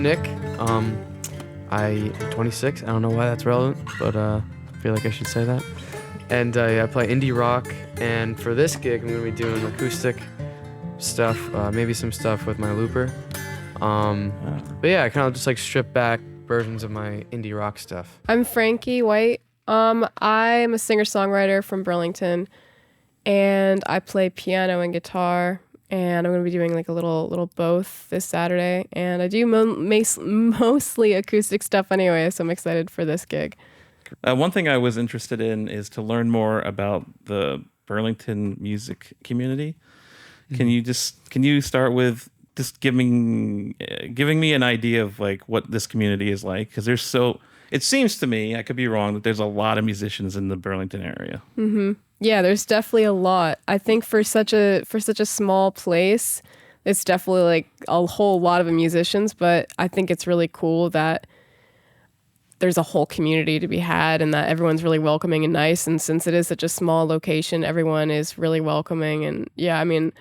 Nick. I'm 26. I don't know why that's relevant, but I feel like I should say that. And I play indie rock. And for this gig, I'm going to be doing acoustic stuff, maybe some stuff with my looper. But yeah, I kind of just like strip back versions of my indie rock stuff. I'm Frankie White. I'm a singer-songwriter from Burlington, and I play piano and guitar. And I'm going to be doing like a little both this Saturday. And I do mostly acoustic stuff anyway, so I'm excited for this gig. One thing I was interested in is to learn more about the Burlington music community. Can you start with just giving me an idea of like what this community is like? Because it seems to me, I could be wrong, that there's a lot of musicians in the Burlington area. Mm-hmm. Yeah, there's definitely a lot. I think for such a small place, it's definitely like a whole lot of musicians, but I think it's really cool that there's a whole community to be had and that everyone's really welcoming and nice. And since it is such a small location, everyone is really welcoming. And yeah, I mean,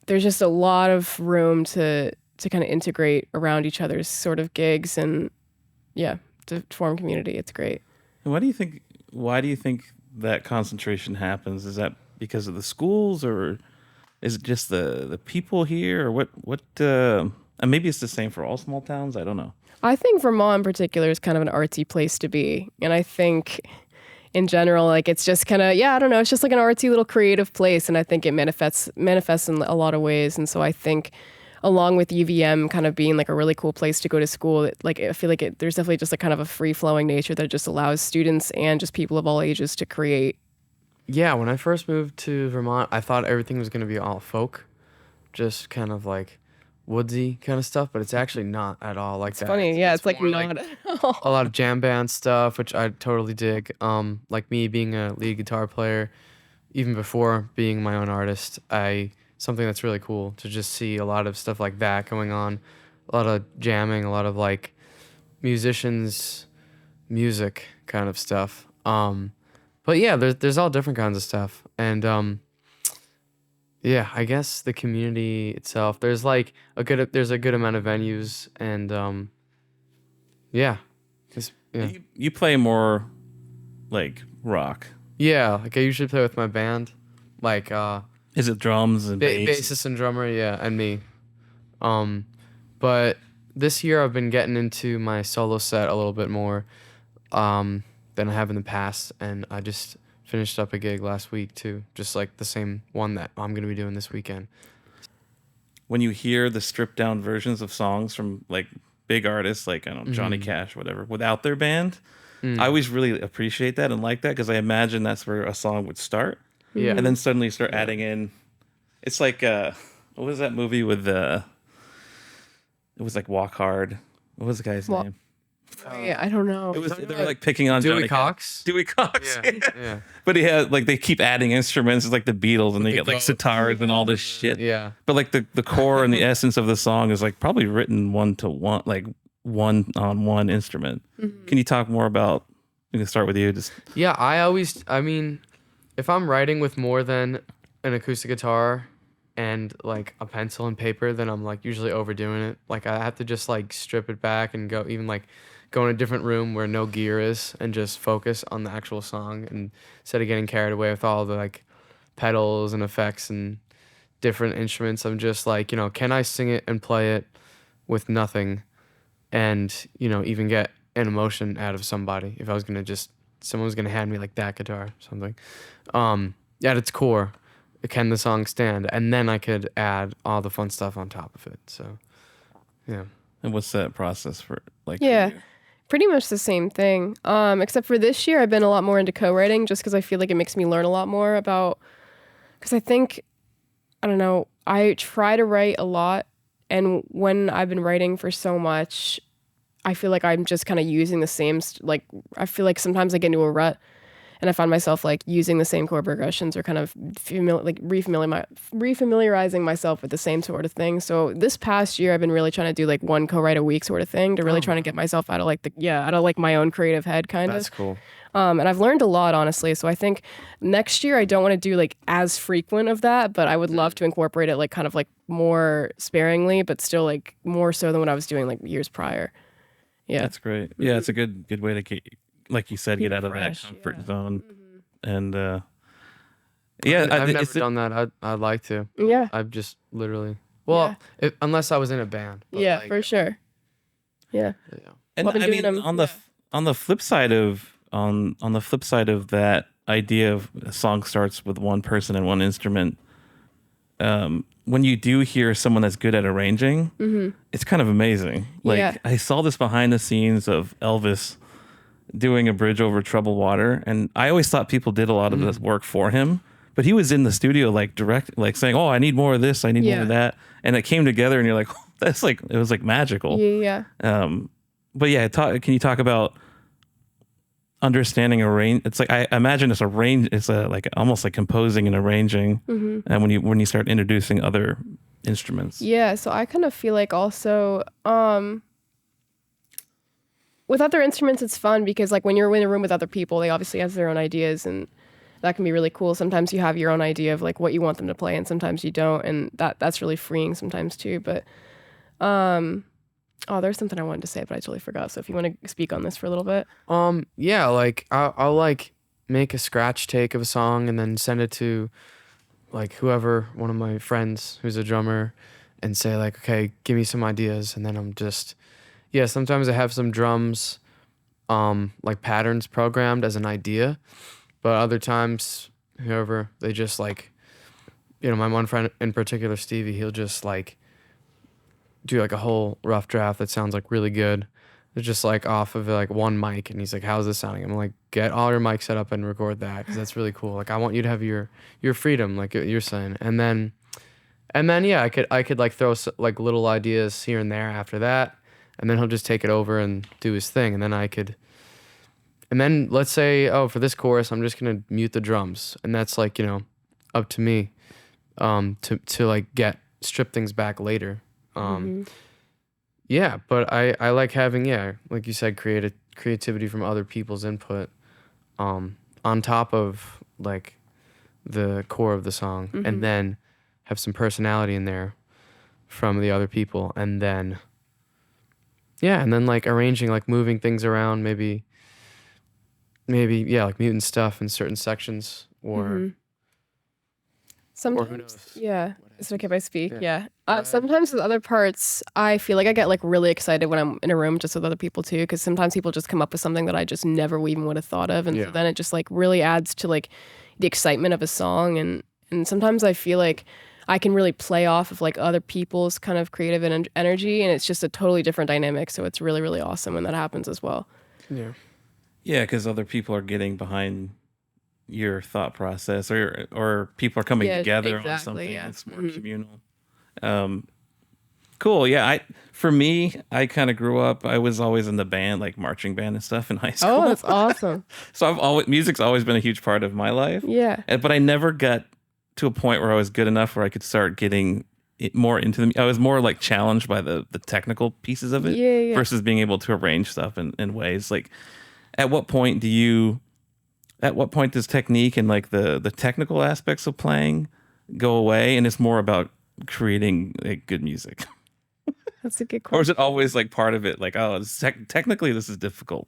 there's just a lot of room to kind of integrate around each other's sort of gigs and yeah, to form community. It's great. And why do you think that concentration happens? Is that because of the schools, or is it just the people here, or what and maybe it's the same for all small towns? I don't know. I think Vermont in particular is kind of an artsy place to be. And I think in general, like it's just kind of, I don't know, it's just like an artsy little creative place. And I think it manifests in a lot of ways. And so I think along with UVM kind of being like a really cool place to go to school, like I feel like there's definitely just a kind of a free-flowing nature that just allows students and just people of all ages to create. Yeah, when I first moved to Vermont, I thought everything was going to be all folk, just kind of like woodsy kind of stuff, but it's actually not at all like that. It's funny, yeah, it's like not like a lot of jam band stuff, which I totally dig. Like me being a lead guitar player, even before being my own artist, something that's really cool to just see a lot of stuff like that going on, a lot of jamming, a lot of like musicians, music kind of stuff. But yeah, there's all different kinds of stuff, and yeah, I guess the community itself. There's like a good amount of venues, and yeah. You play more like rock. Yeah, like I usually play with my band, like Is it drums and bass? Bassist and drummer, yeah, and me. But this year I've been getting into my solo set a little bit more than I have in the past, and I just finished up a gig last week too, just like the same one that I'm gonna be doing this weekend. When you hear the stripped down versions of songs from like big artists like I don't know, Johnny Cash or whatever without their band, I always really appreciate that and like that because I imagine that's where a song would start. Yeah. And then suddenly start adding in. It's like what was that movie with it was like Walk Hard. What was the guy's name? Yeah, I don't know. It was they were like picking on Dewey Johnny Cox. Dewey Cox. Yeah. But he had like they keep adding instruments. It's like the Beatles, and they get like sitars and all this shit. Yeah. But like the core and the essence of the song is like probably written one-to-one, like one on one instrument. Mm-hmm. Can you talk more about? We can start with you. Yeah, I mean, if I'm writing with more than an acoustic guitar and like a pencil and paper, then I'm like usually overdoing it. Like I have to just like strip it back and go in a different room where no gear is and just focus on the actual song, and instead of getting carried away with all the like pedals and effects and different instruments, I'm just like, can I sing it and play it with nothing and, even get an emotion out of somebody if I was going to someone was going to hand me like that guitar or something. At its core, can the song stand? And then I could add all the fun stuff on top of it. So, yeah. And what's that process for like? Yeah. For you? Pretty much the same thing. Except for this year, I've been a lot more into co-writing just because I feel like it makes me learn a lot more about, because I think, I don't know, I try to write a lot. And when I've been writing for so much, I feel like I'm just kind of using the same, I feel like sometimes I get into a rut and I find myself like using the same chord progressions or kind of refamiliarizing myself with the same sort of thing. So this past year, I've been really trying to do like one co-write a week sort of thing to really trying to get myself out of like my own creative head kind of. That's cool. And I've learned a lot, honestly. So I think next year I don't want to do like as frequent of that, but I would love to incorporate it like kind of like more sparingly, but still like more so than what I was doing like years prior. Yeah. That's great. Yeah, it's a good way to get, like you said, get out of that fresh, comfort zone. And I've I- never it's- done that. I'd like to. Yeah. I've just literally, well, unless I was in a band. But Yeah, like, for sure. Yeah. yeah. And Well, I've been I doing mean, them- on the flip side of on the flip side of that idea of a song starts with one person and one instrument, when you do hear someone that's good at arranging, it's kind of amazing. Like Yeah. I saw this behind the scenes of Elvis doing a bridge over troubled water, and I always thought people did a lot of this work for him, but he was in the studio like direct, like saying, "Oh, I need more of this, I need more Yeah. of that," and it came together, and you're like, "That's like it was like magical." Yeah. But yeah, can you talk about understanding it's like I imagine it's like almost like composing and arranging, and when you start introducing other instruments. Yeah, so I kind of feel like also with other instruments it's fun because like when you're in a room with other people, they obviously have their own ideas and that can be really cool. Sometimes you have your own idea of like what you want them to play and sometimes you don't, and that's really freeing sometimes too. But there's something I wanted to say but I totally forgot. So if you want to speak on this for a little bit. Yeah, like I'll like make a scratch take of a song and then send it to like whoever, one of my friends who's a drummer, and say like, okay, give me some ideas, and then I'm just, yeah, sometimes I have some drums, like patterns programmed as an idea, but other times, whoever, they just like, my one friend in particular, Stevie, he'll just like do like a whole rough draft that sounds like really good. It's just like off of like one mic, and he's like, "How's this sounding?" I'm like, "Get all your mics set up and record that because that's really cool. Like, I want you to have your freedom, like you're saying." And then yeah, I could like throw like little ideas here and there after that, and then he'll just take it over and do his thing, and then let's say, oh, for this chorus, I'm just gonna mute the drums, and that's like up to me, to like strip things back later. Yeah, but I like having, like you said, creativity from other people's input, on top of like the core of the song, and then have some personality in there from the other people, and then like arranging, like moving things around, maybe like muting stuff in certain sections, or Sometimes, who knows? yeah. Is it okay if I speak? Yeah. Yeah. Sometimes with other parts, I feel like I get like really excited when I'm in a room just with other people too, because sometimes people just come up with something that I just never even would have thought of, and so then it just like really adds to like the excitement of a song, and sometimes I feel like I can really play off of like other people's kind of creative energy, and it's just a totally different dynamic. So it's really, really awesome when that happens as well. Yeah. Yeah, because other people are getting behind your thought process, or people are coming together on something that's more communal. Cool. Yeah. For me, I kind of grew up, I was always in the band, like marching band and stuff in high school. Oh, that's awesome. So music's always been a huge part of my life. Yeah. But I never got to a point where I was good enough where I could start getting more into I was more like challenged by the technical pieces of it versus being able to arrange stuff in ways like, at what point does technique and like the technical aspects of playing go away, and it's more about creating like good music? That's a good question. Or is it always like part of it? Like, oh, technically this is difficult.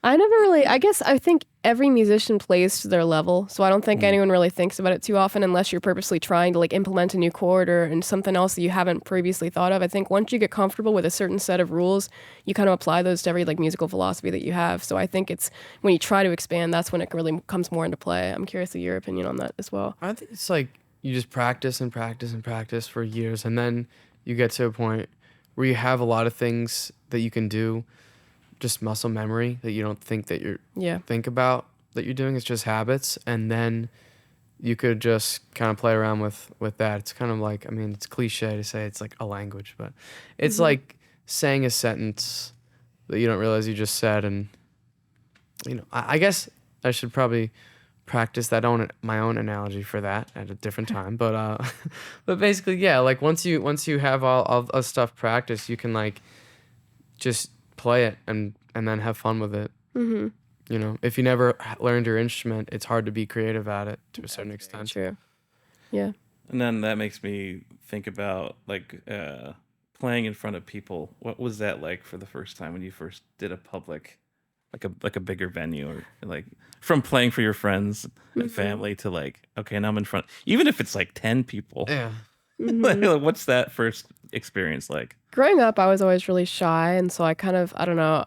I think every musician plays to their level. So I don't think anyone really thinks about it too often unless you're purposely trying to like implement a new chord and something else that you haven't previously thought of. I think once you get comfortable with a certain set of rules, you kind of apply those to every like musical philosophy that you have. So I think it's when you try to expand, that's when it really comes more into play. I'm curious of your opinion on that as well. I think it's like you just practice and practice and practice for years, and then you get to a point where you have a lot of things that you can do, just muscle memory that you don't think that think about that you're doing. It's just habits, and then you could just kind of play around with that. It's kind of like, I mean, it's cliche to say it's like a language, but it's like saying a sentence that you don't realize you just said. And I guess I should probably practice my own analogy for that at a different time, but basically, yeah, like once you have all of stuff practiced, you can like just play it and then have fun with it. You know, if you never learned your instrument, it's hard to be creative at it to a certain extent. True. Yeah. And then that makes me think about like playing in front of people. What was that like for the first time when you first did a public, like a bigger venue, or like from playing for your friends and family to like, okay, now I'm in front, even if it's like 10 people. Yeah. Like, what's that first experience like? Growing up, I was always really shy, and so I don't know.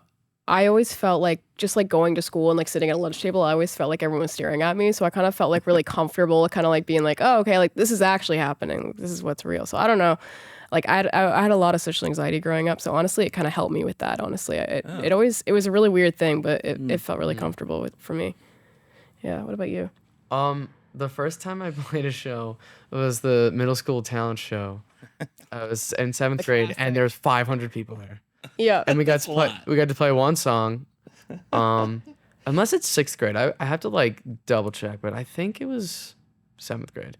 I always felt like just like going to school and like sitting at a lunch table, I always felt like everyone was staring at me. So I kind of felt like really comfortable, kind of like being like, oh, okay, like this is actually happening. This is what's real. So I don't know. Like I had a lot of social anxiety growing up. So honestly, it kind of helped me with that. Honestly, it was a really weird thing, but it felt really comfortable for me. Yeah. What about you? The first time I played a show was the middle school talent show. I was in 7th grade, and there was 500 people there. Yeah. And we got to play one song. Unless it's 6th grade, I have to like double check, but I think it was 7th grade.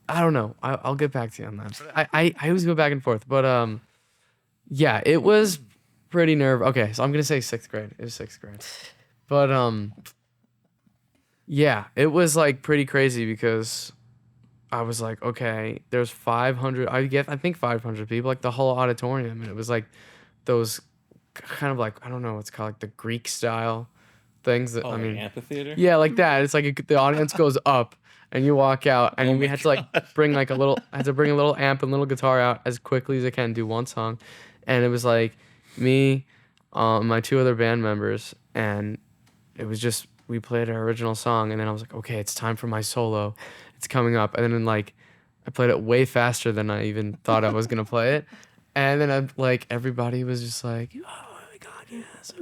I don't know. I'll get back to you on that. But I always go back and forth, but yeah, it was pretty Okay, so I'm gonna say 6th grade. It was 6th grade, but yeah, it was like pretty crazy because I was like, okay, there's 500. I think 500 people, like the whole auditorium, and it was like those kind of like, I don't know, what's called like the Greek style things that Like amphitheater. yeah, like that. It's like the audience goes up and you walk out, and we had to like bring like I had to bring a little amp and little guitar out as quickly as I can, do one song, and it was like me, my 2 other band members, and it was just we played our original song, and then I was like, okay, it's time for my solo. It's coming up, and then like I played it way faster than I even thought I was gonna play it, and then everybody was just like, oh my god, yes.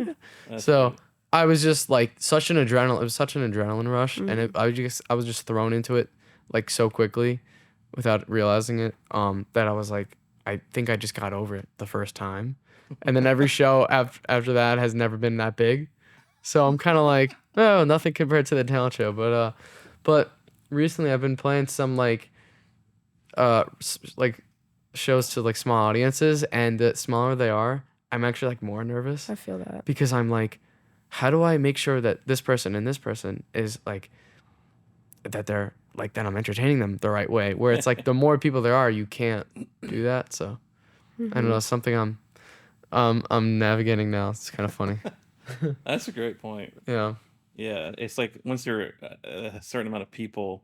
So I was just like such an adrenaline. It was such an adrenaline rush, and I was just thrown into it like so quickly, without realizing it. That I was like, I think I just got over it the first time, and then every show after that has never been that big. So I'm kind of like, oh, nothing compared to the talent show, but recently I've been playing some like shows to like small audiences, and the smaller they are, I'm actually like more nervous. I feel that. Because I'm like, how do I make sure that this person and this person is like, that they're like, that I'm entertaining them the right way, where it's like the more people there are, you can't do that. So I don't know, something I'm navigating now. It's kind of funny. That's a great point. Yeah. Yeah, it's like once you're a certain amount of people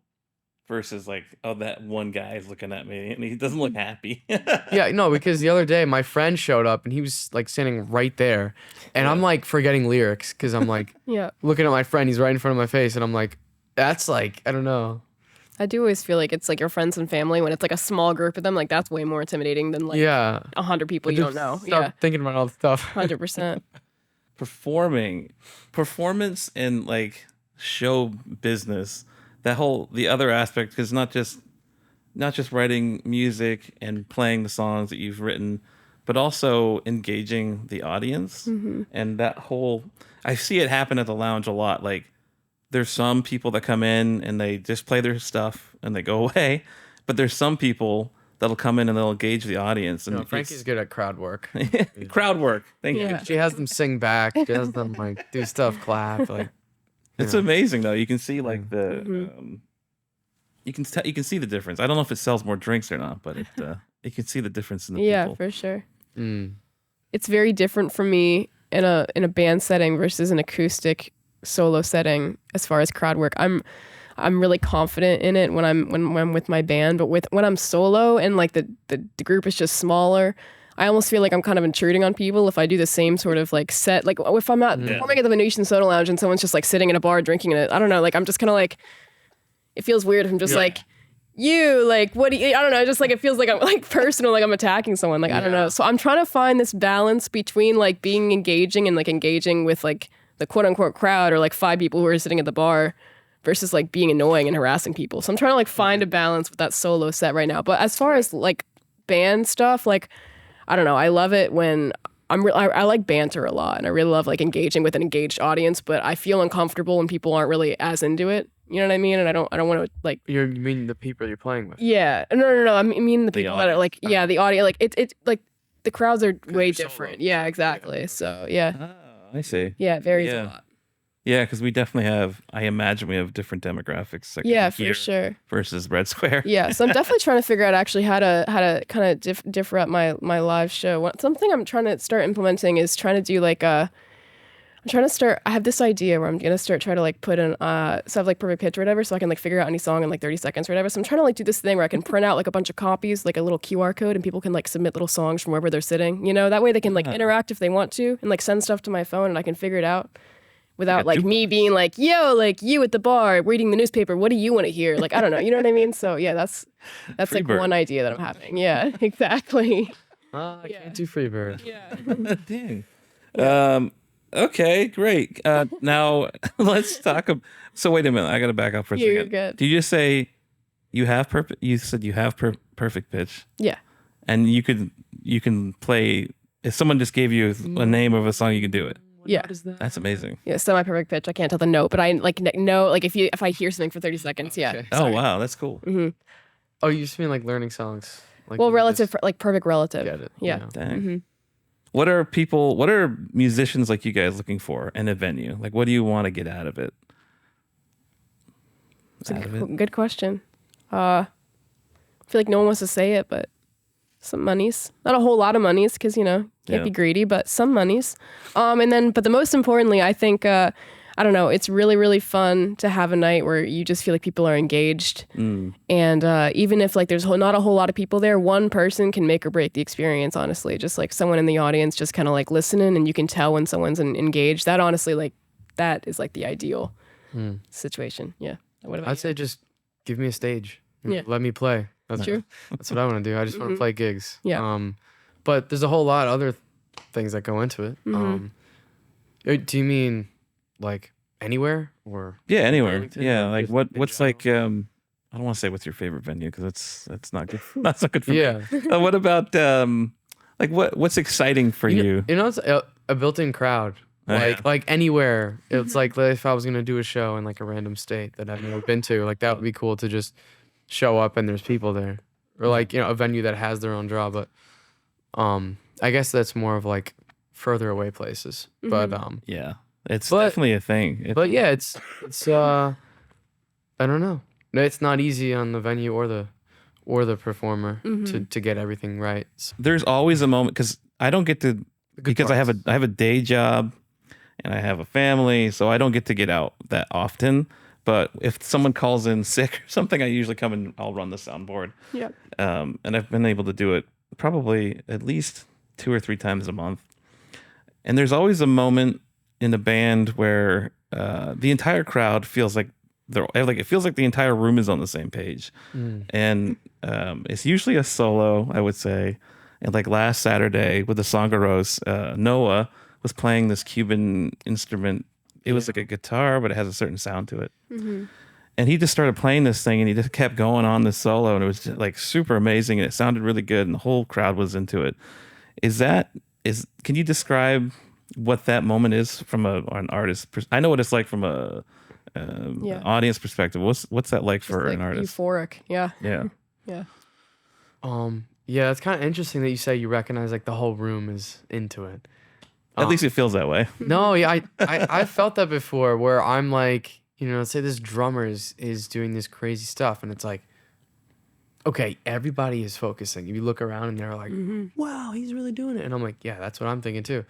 versus like, oh, that one guy is looking at me and he doesn't look happy. Yeah, no, because the other day my friend showed up and he was like standing right there, and I'm like forgetting lyrics because I'm like looking at my friend. He's right in front of my face, and I'm like, that's like, I don't know. I do always feel like it's like your friends and family when it's like a small group of them. Like that's way more intimidating than like 100 people you don't know. Stop thinking about all the stuff. 100%. Performance in like show business, the other aspect, because not just writing music and playing the songs that you've written, but also engaging the audience. And that whole, I see it happen at the lounge a lot. Like there's some people that come in and they just play their stuff and they go away, but there's some people that'll come in and they'll engage the audience. And Frankie's good at crowd work. Crowd work. Thank you. She has them sing back. She has them like do stuff, clap. Like it's amazing though. You can see like the you can see the difference. I don't know if it sells more drinks or not, but you can see the difference in the people. Yeah, for sure. It's very different for me in a band setting versus an acoustic solo setting as far as crowd work. I'm really confident in it when I'm with my band, but when I'm solo and like the group is just smaller, I almost feel like I'm kind of intruding on people if I do the same sort of like set. Like if I'm not performing at the Venetian Soda Lounge and someone's just like sitting in a bar drinking it, I don't know, like I'm just kind of like, it feels weird if I'm just like, you like, what do you, I don't know, just like it feels like I'm like personal, like I'm attacking someone, like I don't know. So I'm trying to find this balance between like being engaging and like engaging with like the quote unquote crowd or like 5 people who are sitting at the bar versus like being annoying and harassing people. So I'm trying to like find a balance with that solo set right now. But as far as like band stuff, like I don't know, I love it when I like banter a lot, and I really love like engaging with an engaged audience, but I feel uncomfortable when people aren't really as into it. You know what I mean? And I don't want to like. You mean the people you're playing with? Yeah. No. I mean the people that are like, the audio, like it like the crowds are way different. Yeah, exactly. So yeah. I see. Yeah, it varies Yeah. a lot. Yeah, because we definitely have. I imagine we have different demographics. Like Yeah, here for sure. Versus Red Square. Yeah, so I'm definitely trying to figure out actually how to kind of differ up my live show. Something I'm trying to start implementing is trying to do like a. I'm trying to start. I have this idea where I'm gonna try to like put in so I have like perfect pitch or whatever, so I can like figure out any song in like 30 seconds or whatever. So I'm trying to like do this thing where I can print out like a bunch of copies, like a little QR code, and people can like submit little songs from wherever they're sitting. You know, that way they can like interact if they want to, and like send stuff to my phone, and I can figure it out without like me being like, yo, like you at the bar reading the newspaper. What do you want to hear? Like I don't know. You know what I mean? So yeah, that's like Freebird. one idea that I'm having. Yeah, exactly. I can't do Freebird. Yeah. Dang. Okay, great. Now let's talk. So wait a minute. I got to back up for a second. You're good. Did you just say you have perfect? You said you have perfect pitch, Yeah. and you can play. If someone just gave you a name of a song, you can do it. Yeah. What is that? That's amazing. Yeah, semi-perfect pitch. I can't tell the note, but I like know like if I hear something for 30 seconds, yeah. Okay. Oh wow, that's cool. Oh, you just mean like learning songs? Like Well, you relative, just like perfect relative. get it. Yeah. you know? Dang. What are musicians like you guys looking for in a venue? Like, what do you want to get out of it? It's a good question. I feel like no one wants to say it, but some monies. Not a whole lot of monies because, can't be greedy, but some monies. But the most importantly, I think, I don't know, it's really, really fun to have a night where you just feel like people are engaged. And even if like there's not a whole lot of people there, one person can make or break the experience, honestly. Just like someone in the audience just kind of like listening, and you can tell when someone's engaged. That honestly, like, that is like the ideal situation. Yeah. What about I'd say just give me a stage. Yeah. Let me play. That's True. That's what I want to do. I just want to play gigs. Yeah. But there's a whole lot of other things that go into it. Do you mean like anywhere or? Yeah, anywhere. Burlington, Yeah, or like just what's in like I don't want to say what's your favorite venue because that's not good. That's not good for Yeah. me. What about like what's exciting for you? It's a built-in crowd. Oh, yeah. Like anywhere. It's like if I was gonna do a show in like a random state that I've never been to, like that would be cool to just show up and there's people there, or like a venue that has their own draw. But I guess that's more of like further away places. But Yeah, it's But- definitely a thing. but yeah, it's I don't know. It's not easy on the venue or the performer to get everything right. So, There's always a moment because I don't get to because I parts. have a day job and I have a family, so I don't get to get out that often. But if someone calls in sick or something, I usually come and I'll run the soundboard. Yeah. And I've been able to do it probably at least 2 or 3 times a month. And there's always a moment in the band where the entire crowd feels like it feels like the entire room is on the same page. And it's usually a solo, I would say. And like last Saturday with the Songaros, Noah was playing this Cuban instrument. It was like a guitar, but it has a certain sound to it. And he just started playing this thing, and he just kept going on this solo, and it was just like super amazing, and it sounded really good, and the whole crowd was into it. Can you describe what that moment is from an artist? I know what it's like from an audience perspective. What's that like for Like an artist? euphoric. Yeah. Yeah. Yeah. yeah, it's kind of interesting that you say you recognize like the whole room is into it. At least it feels that way. No, yeah, I felt that before where I'm like, let's say this drummer is doing this crazy stuff, and it's like, okay, everybody is focusing. You look around and they're like, wow, he's really doing it. And I'm like, yeah, that's what I'm thinking too.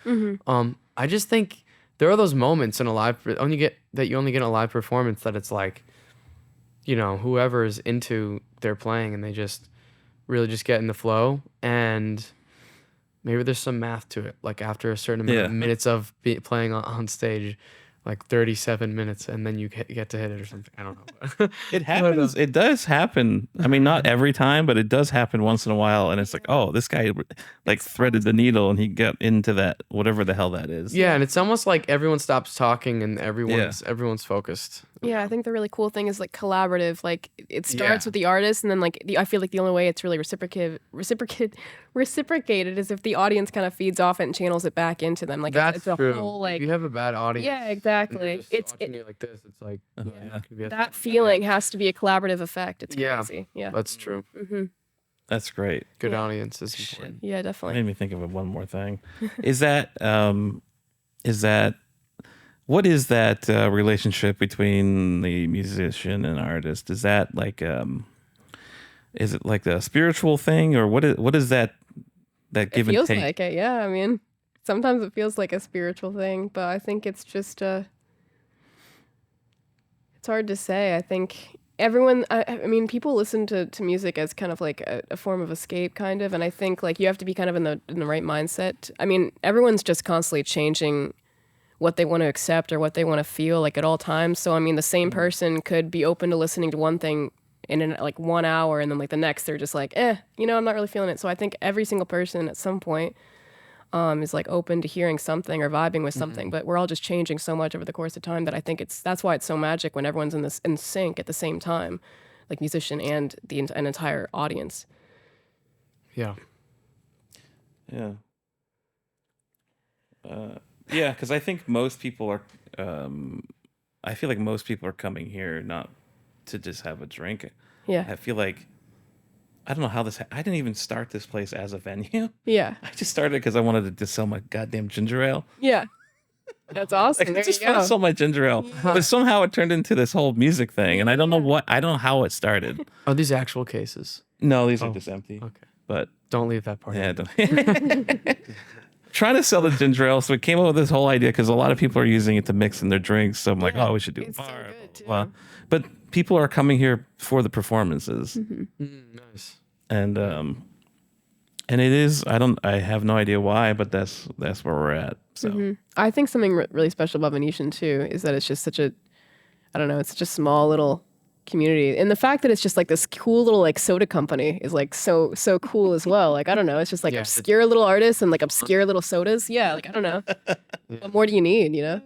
I just think there are those moments in a live you only get in a live performance that it's like, whoever is into their playing and they just really just get in the flow, and maybe there's some math to it. Like after a certain amount of minutes of playing on stage, like 37 minutes, and then you get to hit it or something. I don't know. It happens. It does happen. I mean, not every time, but it does happen once in a while. And it's like, oh, this guy like threaded the needle and he got into that, whatever the hell that is. Yeah, and it's almost like everyone stops talking and everyone's focused. Yeah, I think the really cool thing is like collaborative. Like it starts with the artist, and then like I feel like the only way it's really reciprocated is if the audience kind of feeds off it and channels it back into them. Like That's it's a true. whole like if you have a bad audience, yeah, and exactly. they're just It's watching you like this. It's like it could be that feeling has to be a collaborative effect. It's Yeah. crazy. Yeah, That's true. That's great. Good audience is important. yeah, That definitely. made me think of one more thing. Is that is that what is that relationship between the musician and artist? Is that like is it like a spiritual thing, or what is that give It and feels take? like it, yeah. I mean, sometimes it feels like a spiritual thing, but I think it's just it's hard to say. I think everyone, I mean, people listen to music as kind of like a form of escape, kind of, and I think like you have to be kind of in the right mindset. I mean, everyone's just constantly changing what they want to accept or what they want to feel like at all times. So I mean, the same person could be open to listening to one thing in like 1 hour, and then like the next they're just like, I'm not really feeling it. So I think every single person at some point is like open to hearing something or vibing with something, but we're all just changing so much over the course of time that I think that's why it's so magic when everyone's in sync at the same time, like musician and an entire audience. Yeah. Yeah. Yeah, because I think most people are. I feel like most people are coming here not to just have a drink. Yeah. I feel like I don't know how this. I didn't even start this place as a venue. Yeah. I just started because I wanted to just sell my goddamn ginger ale. Yeah. That's awesome. Like, I There just you want go. to sell my ginger ale, but somehow it turned into this whole music thing, and I don't know how it started. Are these actual cases? No, these are just empty. Okay. But Don't leave that part. yeah, in. don't. Trying to sell the ginger ale, so we came up with this whole idea because a lot of people are using it to mix in their drinks. So I'm like, we should do a it's so bar. good, too. blah, blah. But people are coming here for the performances, Nice. and it is. I have no idea why, but that's where we're at. So I think something really special about Venetian too is that it's just such a, I don't know, it's such a small little community, and the fact that it's just like this cool little like soda company is like so cool as well. Like I don't know, it's just like Yeah, obscure little artists and like obscure little sodas. Yeah, like I don't know, what more do you need? You know?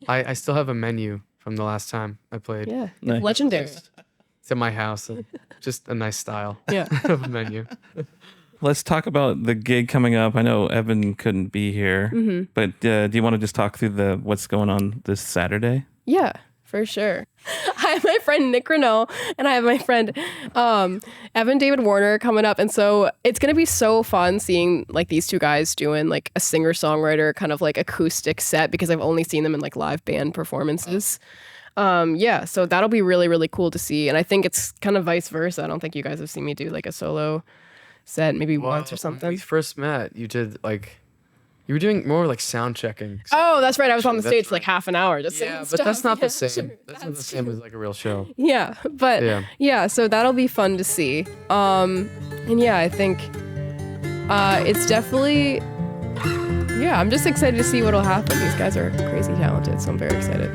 I still have a menu from the last time I played. Yeah, Nice. it's legendary. It's in my house. Just a nice style Yeah. of a menu. let's talk about the gig coming up. I know Evan couldn't be here, but do you want to just talk through what's going on this Saturday? Yeah, for sure. I have my friend Nick Granelle and I have my friend Evan David Warner coming up. And so it's going to be so fun seeing like these two guys doing like a singer-songwriter kind of like acoustic set because I've only seen them in like live band performances. Yeah, so that'll be really, really cool to see. And I think it's kind of vice versa. I don't think you guys have seen me do like a solo set maybe once or When something. we first met, you did like, you were doing more like sound checking. Oh, that's right. I was on the That's stage for like half an hour just singing Yeah, but stuff. that's not Yeah, the same. sure. That's not the same as like a real show. Yeah, but Yeah. yeah, so that'll be fun to see. And yeah, I think it's definitely I'm just excited to see what'll happen. These guys are crazy talented, so I'm very excited.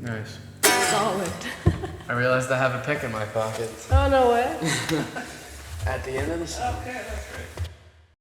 Nice. Solid. I realized I have a pick in my pocket. Oh, no way. At the end of the song. Okay, that's great.